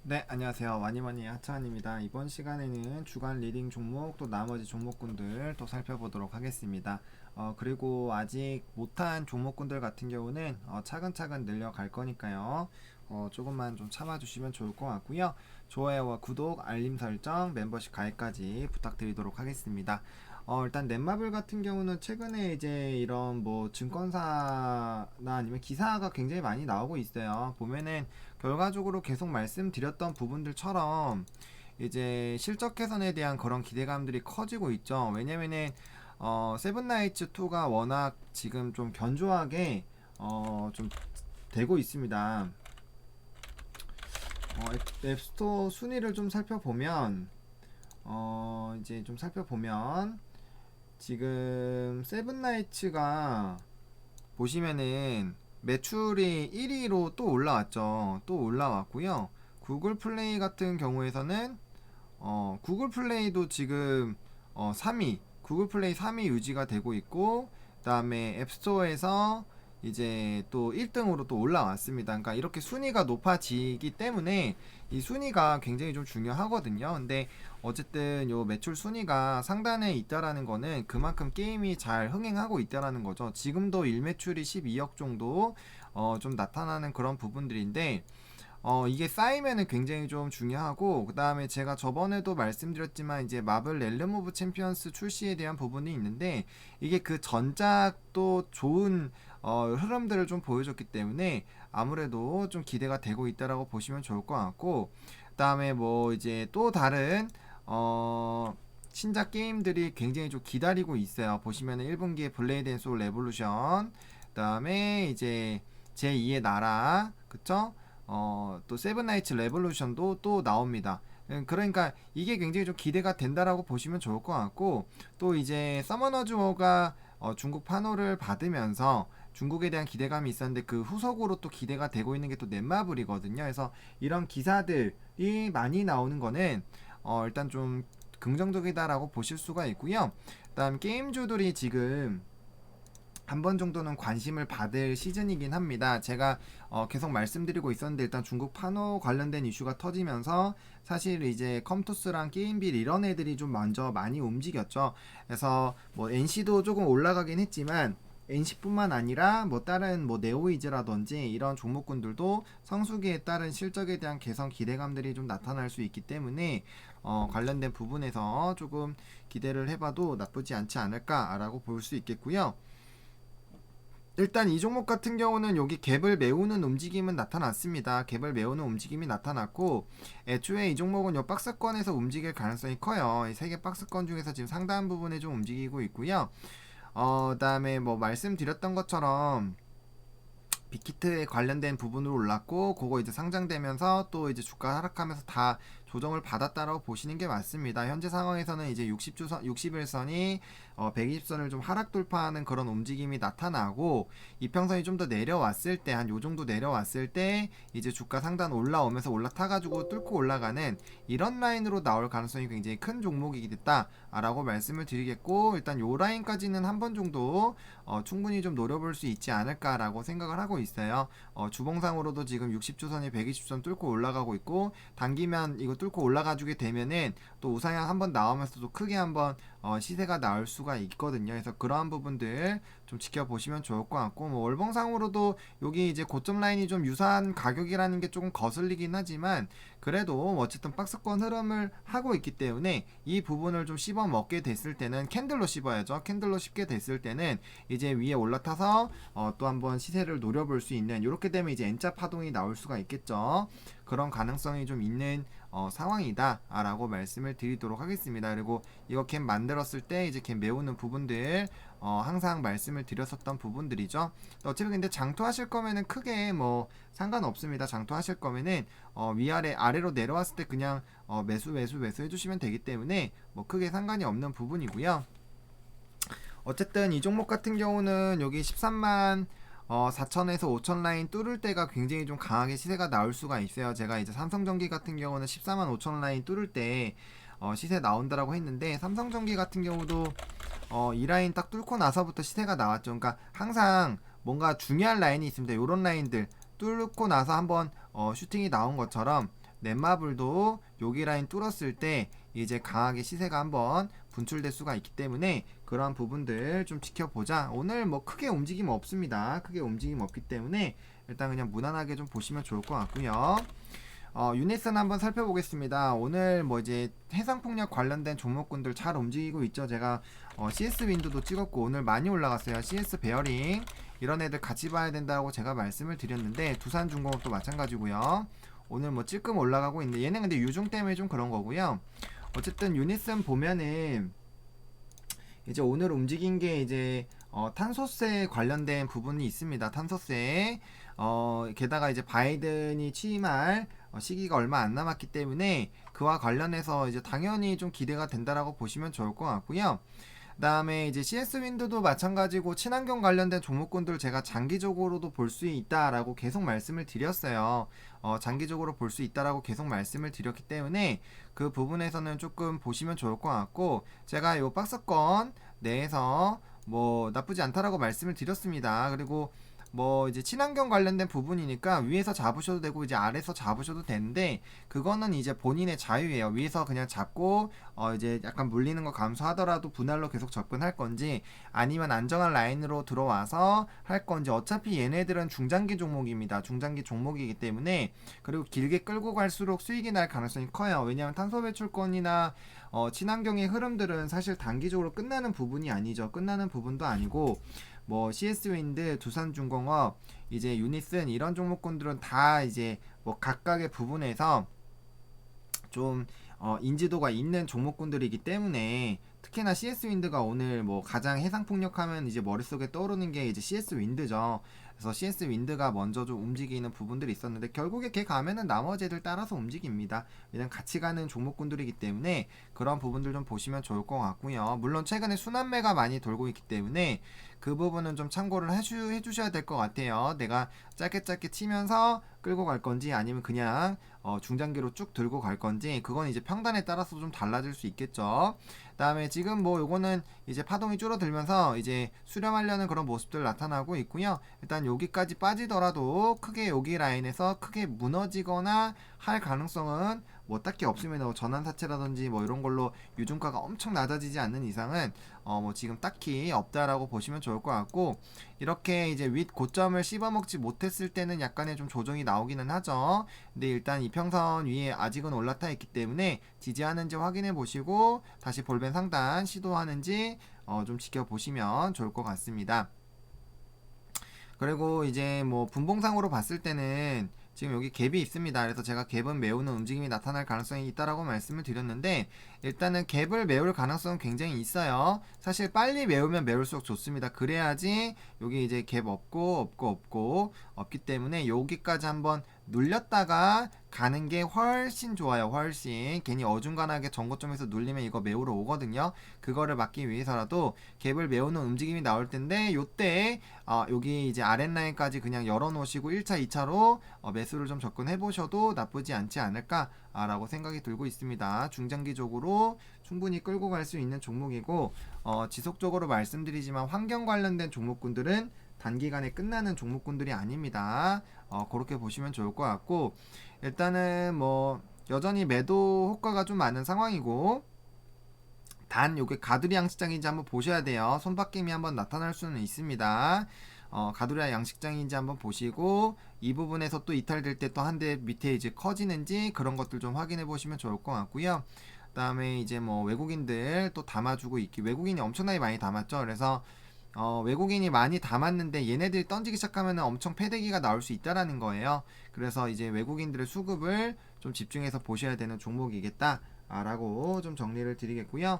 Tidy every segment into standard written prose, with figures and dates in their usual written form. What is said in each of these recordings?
네, 안녕하세요. 와니와니 하차한입니다. 이번 시간에는 주간 리딩 종목 또 나머지 종목군들 또 살펴보도록 하겠습니다. 그리고 아직 못한 종목군들 같은 경우는 차근차근 늘려갈 거니까요. 조금만 좀 참아주시면 좋을 것 같고요. 좋아요와 구독, 알림 설정, 멤버십 가입까지 부탁드리도록 하겠습니다. 일단 넷마블 같은 경우는 최근에 이제 이런 뭐 증권사나 아니면 기사가 굉장히 많이 나오고 있어요. 보면은 결과적으로 계속 말씀드렸던 부분들처럼 이제 실적 개선에 대한 그런 기대감들이 커지고 있죠. 왜냐면은 세븐나이츠 2가 워낙 지금 좀 견조하게 좀 되고 있습니다. 앱스토어 순위를 좀 살펴보면 이제 좀 살펴보면 지금 세븐나이츠가 보시면은 매출이 1위로 또 올라왔죠. 또 올라왔고요. 구글 플레이 같은 경우에서는 구글 플레이도 지금 3위, 구글 플레이 3위 유지가 되고 있고, 그다음에 앱스토어에서 이제 또 1등으로 또 올라왔습니다. 그러니까 이렇게 순위가 높아지기 때문에 이 순위가 굉장히 좀 중요하거든요. 근데 어쨌든 요 매출 순위가 상단에 있다라는 거는 그만큼 게임이 잘 흥행하고 있다라는 거죠. 지금도 일매출이 12억 정도 좀 나타나는 그런 부분들인데 이게 쌓이면은 굉장히 좀 중요하고, 그 다음에 제가 저번에도 말씀드렸지만 이제 마블 렐름 오브 챔피언스 출시에 대한 부분이 있는데, 이게 그 전작도 좋은 흐름들을 좀 보여줬기 때문에 아무래도 좀 기대가 되고 있다라고 보시면 좋을 것 같고, 그 다음에 뭐 이제 또 다른 신작 게임들이 굉장히 좀 기다리고 있어요. 보시면은 1분기에 블레이드 앤 소울 레볼루션, 그 다음에 이제 제2의 나라, 그쵸? 또 세븐나이츠 레볼루션도 또 나옵니다. 그러니까 이게 굉장히 좀 기대가 된다라고 보시면 좋을 것 같고, 또 이제 서머너즈 워가 중국 판호를 받으면서 중국에 대한 기대감이 있었는데 그 후속으로 또 기대가 되고 있는 게 또 넷마블이거든요. 그래서 이런 기사들이 많이 나오는 거는 일단 좀 긍정적이다라고 보실 수가 있고요. 그다음 게임주들이 지금 한 번 정도는 관심을 받을 시즌이긴 합니다. 제가 계속 말씀드리고 있었는데 일단 중국 판호 관련된 이슈가 터지면서 사실 이제 컴투스랑 게임빌 이런 애들이 좀 먼저 많이 움직였죠. 그래서 뭐 NC도 조금 올라가긴 했지만 NC뿐만 아니라 뭐 다른 뭐 네오이즈라든지 이런 종목군들도 성수기에 따른 실적에 대한 개선 기대감들이 좀 나타날 수 있기 때문에 관련된 부분에서 조금 기대를 해봐도 나쁘지 않지 않을까라고 볼 수 있겠고요. 일단 이 종목 같은 경우는 여기 갭을 메우는 움직임은 나타났습니다. 갭을 메우는 움직임이 나타났고, 애초에 이 종목은 요 박스권에서 움직일 가능성이 커요. 이 세 개 박스권 중에서 지금 상당 부분에 좀 움직이고 있고요. 그다음에 뭐 말씀드렸던 것처럼 빅히트에 관련된 부분으로 올랐고, 그거 이제 상장되면서 또 이제 주가 하락하면서 다 조정을 받았다라고 보시는 게 맞습니다. 현재 상황에서는 이제 60주선, 60일선이 120선을 좀 하락 돌파하는 그런 움직임이 나타나고, 이평선이 좀 더 내려왔을 때, 한 요 정도 내려왔을 때 이제 주가 상단 올라오면서 올라타가지고 뚫고 올라가는 이런 라인으로 나올 가능성이 굉장히 큰 종목이기 됐다라고 말씀을 드리겠고, 일단 요 라인까지는 한 번 정도 충분히 좀 노려볼 수 있지 않을까라고 생각을 하고 있어요. 주봉상으로도 지금 60주선이 120선 뚫고 올라가고 있고, 단기면 이거 뚫고 올라가주게 되면은 또 우상향 한번 나오면서도 크게 한번 시세가 나올 수가 있거든요. 그래서 그러한 부분들 좀 지켜보시면 좋을 것 같고, 뭐 월봉상으로도 여기 이제 고점 라인이 좀 유사한 가격이라는 게 조금 거슬리긴 하지만 그래도 어쨌든 박스권 흐름을 하고 있기 때문에 이 부분을 좀 씹어 먹게 됐을 때는 캔들로 씹어야죠. 캔들로 씹게 됐을 때는 이제 위에 올라타서 또 한번 시세를 노려볼 수 있는, 이렇게 되면 이제 N자 파동이 나올 수가 있겠죠. 그런 가능성이 좀 있는 상황이다라고 말씀을 드리도록 하겠습니다. 그리고 이거 캔 만들었을 때 이제 캔 메우는 부분들 항상 말씀을 드렸었던 부분들이죠. 어차피 근데 장투하실 거면은 크게 뭐 상관없습니다. 장투하실 거면은 위아래 아래로 내려왔을 때 그냥 매수 해주시면 되기 때문에 뭐 크게 상관이 없는 부분이고요. 어쨌든 이 종목 같은 경우는 여기 13만 4천에서 5천 라인 뚫을 때가 굉장히 좀 강하게 시세가 나올 수가 있어요. 제가 이제 삼성전기 같은 경우는 14만 5천 라인 뚫을 때 시세 나온다라고 했는데, 삼성전기 같은 경우도 이 라인 딱 뚫고 나서부터 시세가 나왔죠. 그러니까 항상 뭔가 중요한 라인이 있습니다. 요런 라인들 뚫고 나서 한번 슈팅이 나온 것처럼 넷마블도 여기 라인 뚫었을 때 이제 강하게 시세가 한번 분출될 수가 있기 때문에 그런 부분들 좀 지켜보자. 오늘 뭐 크게 움직임 없습니다. 크게 움직임 없기 때문에 일단 그냥 무난하게 좀 보시면 좋을 것 같고요. 유니슨 한번 살펴보겠습니다. 오늘 뭐 이제 해상폭력 관련된 종목군들 잘 움직이고 있죠. 제가 CS 윈도도 찍었고 오늘 많이 올라갔어요. CS 베어링 이런 애들 같이 봐야 된다고 제가 말씀을 드렸는데 두산중공업도 마찬가지고요. 오늘 뭐 찔끔 올라가고 있는데 얘는 근데 유중 때문에 좀 그런 거고요. 어쨌든 유니슨 보면은 이제 오늘 움직인 게 이제 탄소세 관련된 부분이 있습니다. 탄소세 게다가 이제 바이든이 취임할 시기가 얼마 안 남았기 때문에 그와 관련해서 이제 당연히 좀 기대가 된다라고 보시면 좋을 것 같고요. 그다음에 이제 CS 윈드도 마찬가지고 친환경 관련된 종목군들 제가 장기적으로도 볼 수 있다라고 계속 말씀을 드렸어요. 장기적으로 볼 수 있다라고 계속 말씀을 드렸기 때문에 그 부분에서는 조금 보시면 좋을 것 같고 제가 요 박스권 내에서 뭐 나쁘지 않다라고 말씀을 드렸습니다. 그리고 뭐 이제 친환경 관련된 부분이니까 위에서 잡으셔도 되고 이제 아래서 잡으셔도 되는데 그거는 이제 본인의 자유예요. 위에서 그냥 잡고 이제 약간 물리는 거 감소하더라도 분할로 계속 접근할 건지 아니면 안정한 라인으로 들어와서 할 건지 어차피 얘네들은 중장기 종목입니다. 중장기 종목이기 때문에 그리고 길게 끌고 갈수록 수익이 날 가능성이 커요. 왜냐하면 탄소 배출권이나 친환경의 흐름들은 사실 단기적으로 끝나는 부분이 아니죠. 끝나는 부분도 아니고 뭐 CS윈드, 두산중공업, 이제 유니슨 이런 종목군들은 다 이제 뭐 각각의 부분에서 좀 인지도가 있는 종목군들이기 때문에 특히나 CS윈드가 오늘 뭐 가장 해상폭력하면 이제 머릿속에 떠오르는 게 이제 CS윈드죠. 그래서 CS윈드가 먼저 좀 움직이는 부분들이 있었는데 결국에 걔 가면은 나머지 애들 따라서 움직입니다. 왜냐면 같이 가는 종목군들이기 때문에 그런 부분들 좀 보시면 좋을 것 같고요. 물론 최근에 순환매가 많이 돌고 있기 때문에 그 부분은 좀 참고를 해주셔야 될 것 같아요. 내가 짧게 치면서 끌고 갈 건지 아니면 그냥 중장기로 쭉 들고 갈 건지 그건 이제 평단에 따라서 좀 달라질 수 있겠죠. 그다음에 지금 뭐 요거는 이제 파동이 줄어들면서 이제 수렴하려는 그런 모습들 나타나고 있고요. 일단 여기까지 빠지더라도 크게 여기 라인에서 크게 무너지거나 할 가능성은 뭐 딱히 없습니다. 뭐 전환사채라든지 뭐 이런 걸로 유중가가 엄청 낮아지지 않는 이상은 뭐 지금 딱히 없다라고 보시면 좋을 것 같고 이렇게 이제 윗 고점을 씹어먹지 못했을 때는 약간의 좀 조정이 나오기는 하죠. 근데 일단 이평선 위에 아직은 올라타 있기 때문에 지지하는지 확인해 보시고 다시 볼벤 상단 시도하는지 좀 지켜보시면 좋을 것 같습니다. 그리고 이제 뭐 분봉상으로 봤을 때는 지금 여기 갭이 있습니다. 그래서 제가 갭은 메우는 움직임이 나타날 가능성이 있다라고 말씀을 드렸는데 일단은 갭을 메울 가능성은 굉장히 있어요. 사실 빨리 메우면 메울수록 좋습니다. 그래야지 여기 이제 갭 없기 때문에 여기까지 한번 눌렸다가 가는 게 훨씬 좋아요. 훨씬 괜히 어중간하게 전고점에서 눌리면 이거 메우러 오거든요. 그거를 막기 위해서라도 갭을 메우는 움직임이 나올 텐데 요때 여기 이제 아랫라인까지 그냥 열어놓으시고 1차 2차로 매수를 좀 접근해 보셔도 나쁘지 않지 않을까 라고 생각이 들고 있습니다. 중장기적으로 충분히 끌고 갈 수 있는 종목이고 지속적으로 말씀드리지만 환경 관련된 종목군들은 단기간에 끝나는 종목군들이 아닙니다. 그렇게 보시면 좋을 것 같고 일단은 뭐 여전히 매도 효과가 좀 많은 상황이고 단 요게 가두리 양식장인지 한번 보셔야 돼요. 손바뀜이 한번 나타날 수는 있습니다. 가두리 양식장인지 한번 보시고 이 부분에서 또 이탈될 때 또 한 대 밑에 이제 커지는지 그런 것들 좀 확인해 보시면 좋을 것 같고요. 그 다음에 이제 뭐 외국인들 또 담아주고 있기 외국인이 엄청나게 많이 담았죠. 그래서 외국인이 많이 담았는데 얘네들이 던지기 시작하면 엄청 패대기가 나올 수 있다라는 거예요. 그래서 이제 외국인들의 수급을 좀 집중해서 보셔야 되는 종목이겠다 라고 좀 정리를 드리겠고요.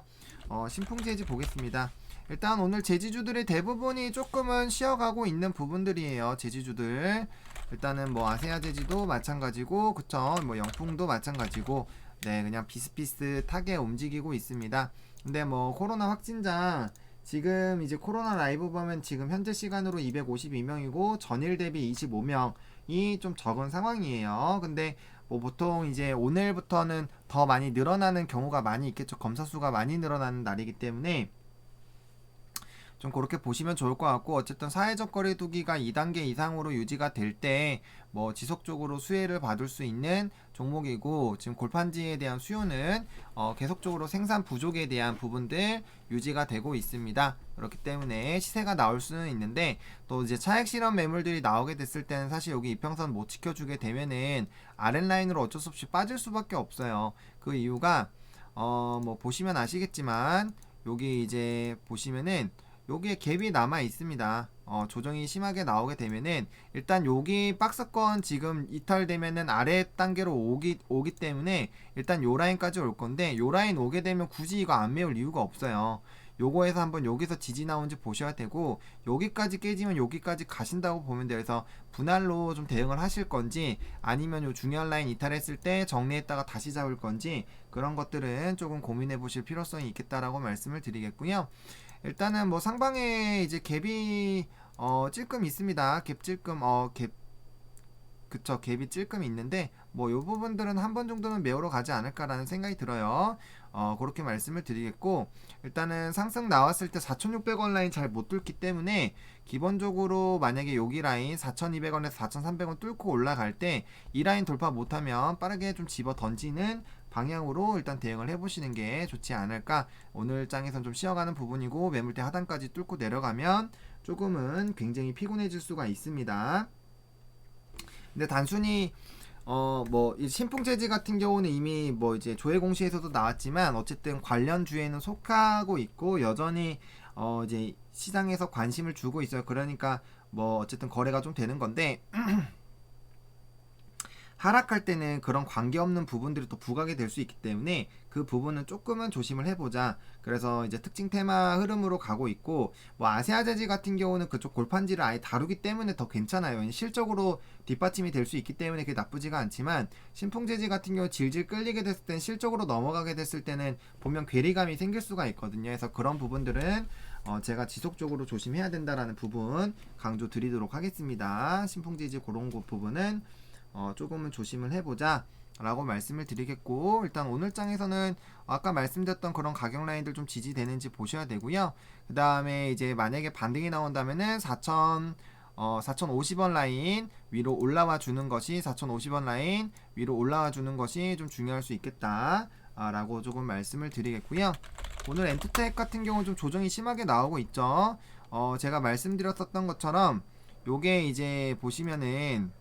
신풍제지 보겠습니다. 일단 오늘 제지주들의 대부분이 조금은 쉬어가고 있는 부분들이에요. 제지주들 일단은 뭐 아세아 제지도 마찬가지고 그쵸 뭐 영풍도 마찬가지고 네 그냥 비슷비슷하게 움직이고 있습니다. 근데 뭐 코로나 확진자 지금 이제 코로나 라이브 보면 지금 현재 시간으로 252명이고 전일 대비 25명이 좀 적은 상황이에요. 근데 뭐 보통 이제 오늘부터는 더 많이 늘어나는 경우가 많이 있겠죠. 검사 수가 많이 늘어나는 날이기 때문에 좀 그렇게 보시면 좋을 것 같고, 어쨌든 사회적 거리두기가 2단계 이상으로 유지가 될 때 뭐 지속적으로 수혜를 받을 수 있는 종목이고, 지금 골판지에 대한 수요는 계속적으로 생산 부족에 대한 부분들 유지가 되고 있습니다. 그렇기 때문에 시세가 나올 수는 있는데, 또 이제 차익 실현 매물들이 나오게 됐을 때는 사실 여기 이평선 못 지켜주게 되면은 아랫라인으로 어쩔 수 없이 빠질 수밖에 없어요. 그 이유가 뭐 보시면 아시겠지만, 여기 이제 보시면은 여기에 갭이 남아 있습니다. 조정이 심하게 나오게 되면은 일단 여기 박스권 지금 이탈되면은 아래 단계로 오기 때문에 일단 요 라인까지 올 건데, 요 라인 오게 되면 굳이 이거 안 메울 이유가 없어요. 요거에서 한번 여기서 지지 나온지 보셔야 되고, 여기까지 깨지면 여기까지 가신다고 보면 돼요. 그래서 분할로 좀 대응을 하실 건지, 아니면 요 중요한 라인 이탈했을 때 정리했다가 다시 잡을 건지, 그런 것들은 조금 고민해 보실 필요성이 있겠다라고 말씀을 드리겠고요. 일단은 뭐 상방에 이제 갭이 찔끔 있습니다. 갭 찔끔 갭 그쵸, 갭이 찔끔 있는데 뭐 요 부분들은 한 번 정도는 메우러 가지 않을까라는 생각이 들어요. 그렇게 말씀을 드리겠고, 일단은 상승 나왔을 때 4,600원 라인 잘 못 뚫기 때문에 기본적으로 만약에 여기 라인 4,200원에서 4,300원 뚫고 올라갈 때 이 라인 돌파 못하면 빠르게 좀 집어 던지는 방향으로 일단 대응을 해보시는 게 좋지 않을까. 오늘 장에선 좀 쉬어가는 부분이고, 매물대 하단까지 뚫고 내려가면 조금은 굉장히 피곤해질 수가 있습니다. 근데 단순히 뭐 이 신풍재지 같은 경우는 이미 뭐 이제 조회 공시에서도 나왔지만, 어쨌든 관련주에는 속하고 있고 여전히 이제 시장에서 관심을 주고 있어요. 그러니까 뭐 어쨌든 거래가 좀 되는 건데, 하락할 때는 그런 관계없는 부분들이 또 부각이 될 수 있기 때문에 그 부분은 조금은 조심을 해보자. 그래서 이제 특징 테마 흐름으로 가고 있고, 뭐 아세아재지 같은 경우는 그쪽 골판지를 아예 다루기 때문에 더 괜찮아요. 실적으로 뒷받침이 될 수 있기 때문에 그게 나쁘지가 않지만, 신풍재지 같은 경우 질질 끌리게 됐을 땐, 실적으로 넘어가게 됐을 때는 보면 괴리감이 생길 수가 있거든요. 그래서 그런 부분들은 제가 지속적으로 조심해야 된다라는 부분 강조 드리도록 하겠습니다. 신풍재지 그런 부분은 조금은 조심을 해보자 라고 말씀을 드리겠고, 일단 오늘 장에서는 아까 말씀드렸던 그런 가격 라인들 좀 지지되는지 보셔야 되고요. 그 다음에 이제 만약에 반등이 나온다면은 4,050원 라인 위로 올라와 주는 것이, 4,050원 라인 위로 올라와 주는 것이 좀 중요할 수 있겠다 라고 조금 말씀을 드리겠고요. 오늘 엔투텍 같은 경우 좀 조정이 심하게 나오고 있죠. 제가 말씀드렸었던 것처럼 요게 이제 보시면은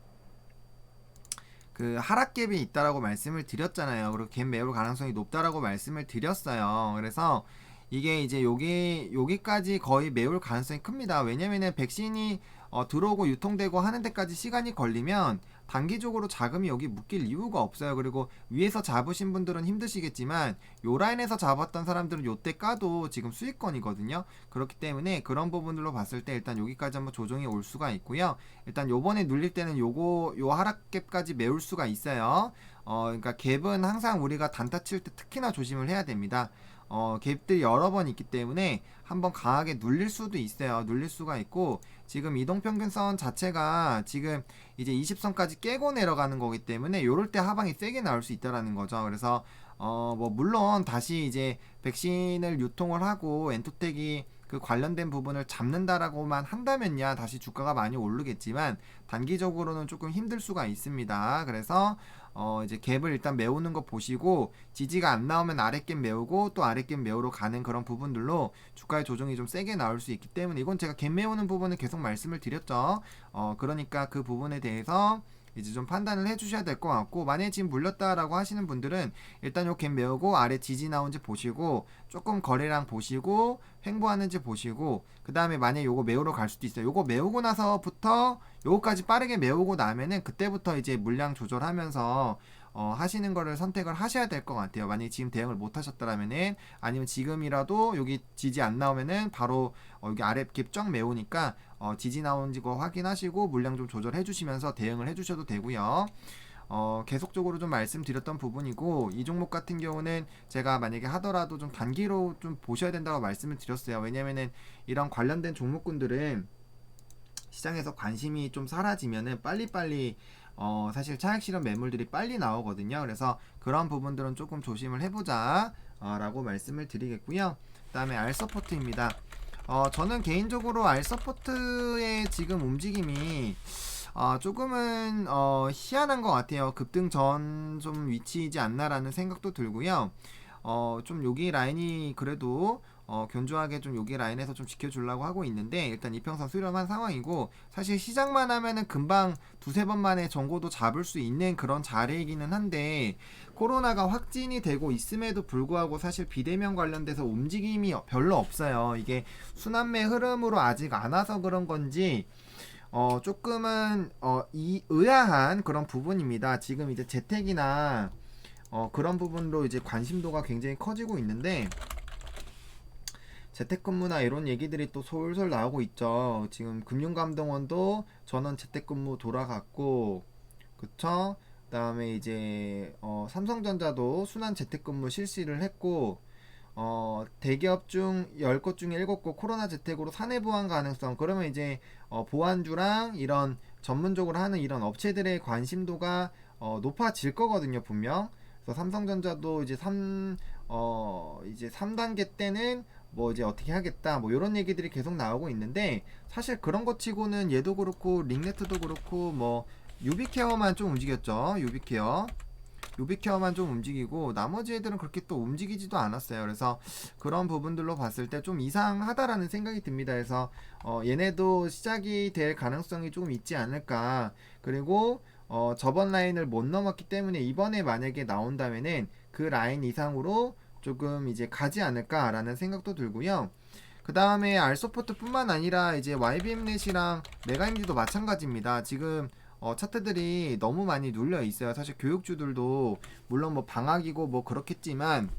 그 하락갭이 있다라고 말씀을 드렸잖아요. 그리고 갭 메울 가능성이 높다라고 말씀을 드렸어요. 그래서 이게 이제 여기까지 거의 메울 가능성이 큽니다. 왜냐면은 백신이 들어오고 유통되고 하는 데까지 시간이 걸리면 단기적으로 자금이 여기 묶일 이유가 없어요. 그리고 위에서 잡으신 분들은 힘드시겠지만, 요 라인에서 잡았던 사람들은 요때 까도 지금 수익권이거든요. 그렇기 때문에 그런 부분들로 봤을 때 일단 여기까지 한번 조정이 올 수가 있고요. 일단 요번에 눌릴 때는 요 하락갭까지 메울 수가 있어요. 그러니까 갭은 항상 우리가 단타 칠 때 특히나 조심을 해야 됩니다. 갭들이 여러 번 있기 때문에 한번 강하게 눌릴 수도 있어요. 눌릴 수가 있고, 지금 이동평균선 자체가 지금 이제 20선까지 깨고 내려가는 거기 때문에 요럴 때 하방이 세게 나올 수 있다라는 거죠. 그래서 뭐 물론 다시 이제 백신을 유통을 하고 엔토텍이 그 관련된 부분을 잡는다라고만 한다면야 다시 주가가 많이 오르겠지만, 단기적으로는 조금 힘들 수가 있습니다. 그래서 이제 갭을 일단 메우는 거 보시고, 지지가 안 나오면 아랫갭 메우고 또 아랫갭 메우러 가는 그런 부분들로 주가의 조정이 좀 세게 나올 수 있기 때문에, 이건 제가 갭 메우는 부분을 계속 말씀을 드렸죠. 그러니까 그 부분에 대해서 이제 좀 판단을 해주셔야 될 것 같고, 만약에 지금 물렸다라고 하시는 분들은 일단 요 갭 메우고 아래 지지 나온지 보시고, 조금 거래량 보시고 횡보하는지 보시고, 그 다음에 만약에 요거 메우러 갈 수도 있어요. 요거 메우고 나서부터 요거까지 빠르게 메우고 나면은 그때부터 이제 물량 조절하면서 하시는 거를 선택을 하셔야 될 것 같아요. 만약에 지금 대응을 못 하셨더라면은, 아니면 지금이라도 여기 지지 안 나오면은 바로 여기 아래 갭 쫙 메우니까 지지 나온지 거 확인하시고 물량 좀 조절해 주시면서 대응을 해 주셔도 되고요. 계속적으로 좀 말씀드렸던 부분이고, 이 종목 같은 경우는 제가 만약에 하더라도 좀 단기로 좀 보셔야 된다고 말씀을 드렸어요. 왜냐면은 이런 관련된 종목군들은 시장에서 관심이 좀 사라지면은 빨리빨리 사실 차익 실현 매물들이 빨리 나오거든요. 그래서 그런 부분들은 조금 조심을 해보자 라고 말씀을 드리겠고요. 그 다음에 알서포트입니다. 저는 개인적으로 R 서포트의 지금 움직임이 조금은 희한한 것 같아요. 급등 전 좀 위치이지 않나라는 생각도 들고요. 좀 여기 라인이 그래도 견조하게 좀 여기 라인에서 좀 지켜주려고 하고 있는데 일단 이평선 수렴한 상황이고 사실 시작만 하면은 금방 두세 번 만에 정고도 잡을 수 있는 그런 자리이기는 한데 코로나가 확진이 되고 있음에도 불구하고 사실 비대면 관련돼서 움직임이 별로 없어요. 이게 순환매 흐름으로 아직 안 와서 그런 건지 조금은 의아한 그런 부분입니다. 지금 이제 재택이나 그런 부분으로 이제 관심도가 굉장히 커지고 있는데 재택근무나 이런 얘기들이 또 솔솔 나오고 있죠. 지금 금융감독원도 전원 재택근무 돌아갔고, 그쵸? 그다음에 이제 삼성전자도 순환 재택근무 실시를 했고, 대기업 중 10곳 중에 7곳 코로나 재택으로 사내 보완 가능성. 그러면 이제 보안주랑 이런 전문적으로 하는 이런 업체들의 관심도가 높아질 거거든요, 분명. 그래서 삼성전자도 이제 3단계 때는 뭐 이제 어떻게 하겠다 뭐 이런 얘기들이 계속 나오고 있는데 사실 그런 것 치고는 얘도 그렇고 링네트도 그렇고 뭐 유비케어만 좀 움직였죠. 유비케어만 좀 움직이고 나머지 애들은 그렇게 또 움직이지도 않았어요. 그래서 그런 부분들로 봤을 때 좀 이상하다라는 생각이 듭니다. 그래서 얘네도 시작이 될 가능성이 조금 있지 않을까. 그리고 저번 라인을 못 넘었기 때문에 이번에 만약에 나온다면은 그 라인 이상으로 조금 이제 가지 않을까라는 생각도 들고요. 그 다음에 알소포트 뿐만 아니라 이제 YBM넷이랑 메가임지도 마찬가지입니다. 지금 차트들이 너무 많이 눌려 있어요. 사실 교육주들도 물론 뭐 방학이고 뭐 그렇겠지만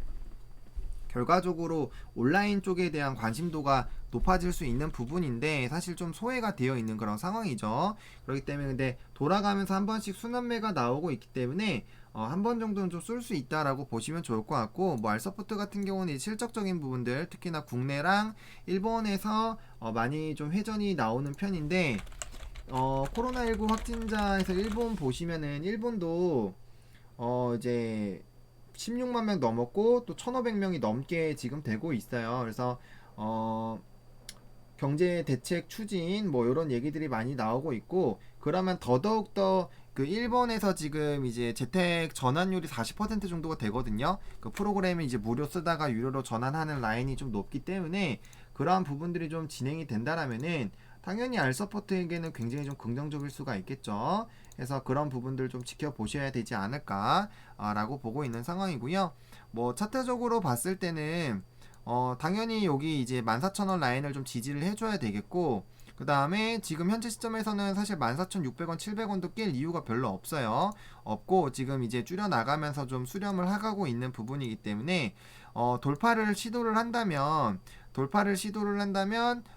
결과적으로 온라인 쪽에 대한 관심도가 높아질 수 있는 부분인데 사실 좀 소외가 되어 있는 그런 상황이죠. 그렇기 때문에 근데 돌아가면서 한 번씩 순환매가 나오고 있기 때문에 한 번 정도는 좀 쏠 수 있다라고 보시면 좋을 것 같고 뭐 알서포트 같은 경우는 실적적인 부분들 특히나 국내랑 일본에서 많이 좀 회전이 나오는 편인데 코로나19 확진자에서 일본 보시면은 일본도 이제 16만 명 넘었고 또 1,500명이 넘게 지금 되고 있어요. 그래서 어 경제 대책 추진 뭐 이런 얘기들이 많이 나오고 있고 그러면 더더욱 더 그 일본에서 지금 이제 재택 전환율이 40% 정도가 되거든요. 그 프로그램을 이제 무료 쓰다가 유료로 전환하는 라인이 좀 높기 때문에 그러한 부분들이 좀 진행이 된다라면은 당연히 알서포트에게는 굉장히 좀 긍정적일 수가 있겠죠. 그래서 그런 부분들 좀 지켜보셔야 되지 않을까라고 보고 있는 상황이고요. 뭐 차트적으로 봤을 때는 당연히 여기 이제 14,000원 라인을 좀 지지를 해줘야 되겠고 그 다음에 지금 현재 시점에서는 사실 14,600원, 700원도 깰 이유가 별로 없어요. 없고 지금 이제 줄여나가면서 좀 수렴을 하고 있는 부분이기 때문에 돌파를 시도를 한다면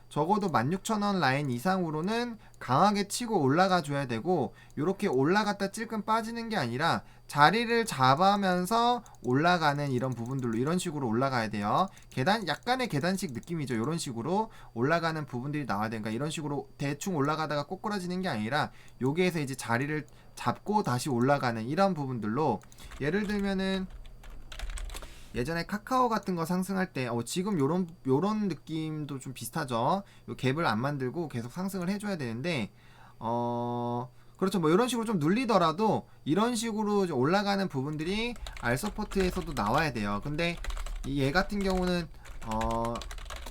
적어도 16,000원 라인 이상으로는 강하게 치고 올라가 줘야 되고 이렇게 올라갔다 찔끔 빠지는 게 아니라 자리를 잡으면서 올라가는 이런 부분들로 이런 식으로 올라가야 돼요. 약간의 계단식 느낌이죠. 이런 식으로 올라가는 부분들이 나와야 되니까 이런 식으로 대충 올라가다가 꼬꾸라지는 게 아니라 여기에서 이제 자리를 잡고 다시 올라가는 이런 부분들로 예를 들면은 예전에 카카오 같은 거 상승할 때 지금 요런 느낌도 좀 비슷하죠. 요 갭을 안 만들고 계속 상승을 해줘야 되는데 그렇죠. 뭐 이런 식으로 좀 눌리더라도 이런 식으로 올라가는 부분들이 알서포트에서도 나와야 돼요. 근데 얘 같은 경우는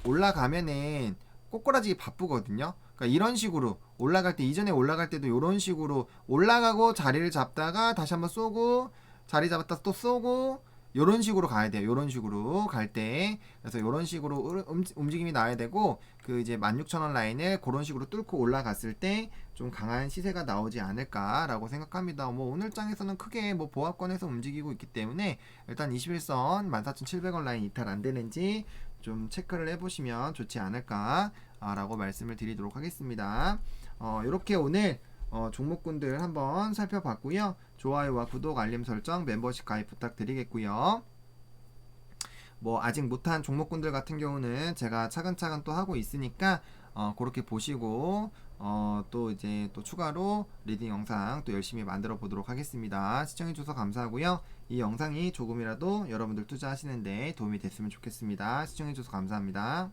올라가면은 꼬꾸라지기 바쁘거든요. 그러니까 이런 식으로 올라갈 때 이전에 올라갈 때도 이런 식으로 올라가고 자리를 잡다가 다시 한번 쏘고 자리 잡았다 또 쏘고 요런 식으로 가야 돼요. 요런 식으로 갈 때. 그래서 요런 식으로 움직임이 나야 되고 그 이제 16,000원 라인을 그런 식으로 뚫고 올라갔을 때 좀 강한 시세가 나오지 않을까라고 생각합니다. 뭐 오늘 장에서는 크게 뭐 보합권에서 움직이고 있기 때문에 일단 21선 14,700원 라인 이탈 안 되는지 좀 체크를 해보시면 좋지 않을까라고 말씀을 드리도록 하겠습니다. 이렇게 오늘 종목군들 한번 살펴봤고요. 좋아요와 구독, 알림 설정, 멤버십 가입 부탁드리겠고요. 뭐 아직 못한 종목군들 같은 경우는 제가 차근차근 또 하고 있으니까 그렇게 보시고 또 이제 또 추가로 리딩 영상 또 열심히 만들어 보도록 하겠습니다. 시청해주셔서 감사하고요. 이 영상이 조금이라도 여러분들 투자하시는데 도움이 됐으면 좋겠습니다. 시청해주셔서 감사합니다.